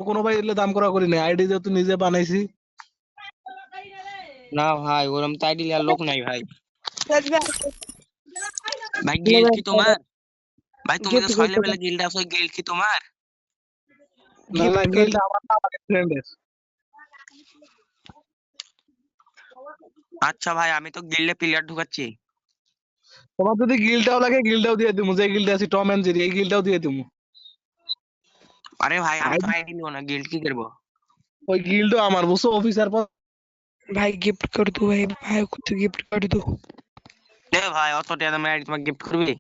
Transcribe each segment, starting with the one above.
কোনো ভাই এলে দাম করা করি না, আইডি যেহেতু নিজে বানাইছি। না ভাই ওরম তো আইডি আর লোক নাই ভাই। ভাই গিল্ড কি তোমার? ভাই তুমি যে 6 লেভেলে গিল্ড আছো, গিল্ড কি তোমার? না না, গিল্ড আমার না, আমার ফ্রেন্ডের। আচ্ছা ভাই আমি তো গিল্ডে প্লেয়ার ঢুকাচ্ছি। তোমার যদি গিল্ডটাও লাগে, গিল্ডটাও দিয়ে দিমু, যে গিল্ডে আছি টম এন্ড জেরি, এই গিল্ডটাও দিয়ে দিমু। আরে ভাই আমি তো আইডি, আইডি নিব না, গিল্ড কি করবো? ওই গিল্ডও আমার, বুঝছো, অফিসার পদ। भाई गिफ्ट कर दो भाई, भाई कुछ गिफ्ट कर दो। এ ভাই অত টাকা দামের আইডি তোমাকে গিফট করবি?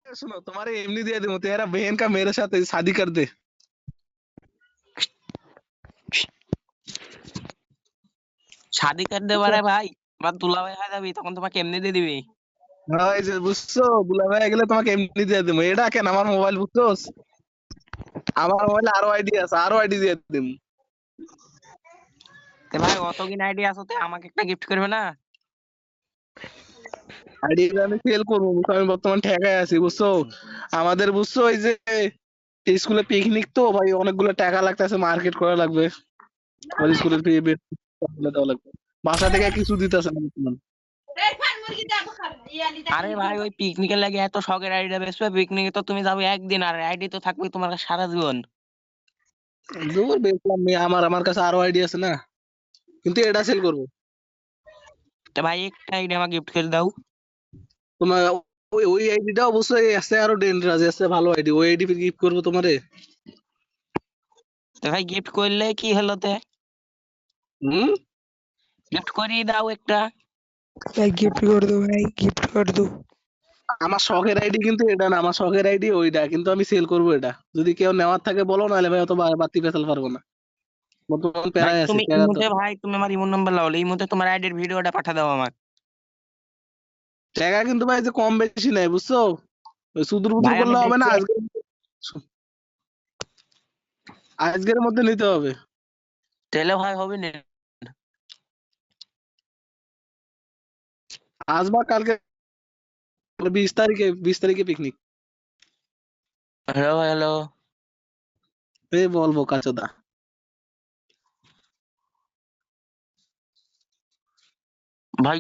सुनो, तुम्हारे एमनी दिया दूं, तेरा बहन का मेरे साथ शादी कर दे। শাদি করে দেবো রে ভাই, আমার দুলাভাই হয়ে যাবি তখন তোমাকে এমনি দিয়ে দিবি। হ্যাঁ, এই যে বুঝছো, দুলা ভাই গেলে তোমাকে এমনি দিয়ে দেবো। এটা কেন আমার মোবাইল, বুঝছোস? আমার মোবাইলে আরো আইডি আছে, আরো আইডি দিয়ে দিম। তে ভাই অত কিন আইডি আছে তো আমাকে একটা গিফট করবে না? আইডি আমি সেল করবো, বুঝছো, আমি বর্তমান ঠেকায় আছি, বুঝছো। আমাদের, বুঝছো, ওই যে স্কুলে পিকনিক তো ভাই, অনেকগুলো টাকা লাগতেছে, মার্কেট করা লাগবে। ওই স্কুলের ফি দেওয়া লাগবে, বাসা থেকে কিছু দিতেছে না বর্তমান। আরে ভাই ওই পিকনিকের লাগে এত শখের আইডিটা বেসবে, পিকনিকে তো তুমি যাবে একদিন আর আইডি তো থাকবে তোমার কাছে সারা জীবন। দূর বেচলাম, আমার আমার কাছে আরো আইডি আছে না, কিন্তু এটা সেল করবো। তো ভাই একটা আইডি আমাকে গিফট করে দাও। তোমার ওই ওই আইডিটা অবশ্যই আছে, আরো ডেঞ্জারাস আছে, ভালো আইডি, ওই আইডি গিফট করবো তোমারে। তো ভাই গিফট করলে কি হলো তে? হুম। গিফট করিয়ে দাও একটা। भाई गिफ्ट कर दो भाई, गिफ्ट कर दो। আমার শখের আইডি কিন্তু এটা না, আমার শখের আইডি ওইটা, কিন্তু আমি সেল করবো এটা। যদি কেউ নেওয়ার থাকে বলো, নাহলে ভাই অত বাড়তি পেছাল পারবো না, বর্তমান ভাই প্যারায় আছি, তুমি টাকার ইমোতে, ভাই তুমি আমার ইমো নাম্বার লাও, ইমোতে তোমার আইডির ভিডিওটা পাঠা দাও আমার। টাকা কিন্তু ভাই যে কম বেশি নাই, বুঝছো। ওই সুদূর বুদুর ভাই আমি করলে হবে না, দেখছি। আজকে আজকের মধ্যে নিতে হবে। তাহলে ভাই হবে না। আজ বা কালকে, 20 তারিখে, 20 তারিখে পিকনিক। Hello hello. এ বলবো কাচোদা।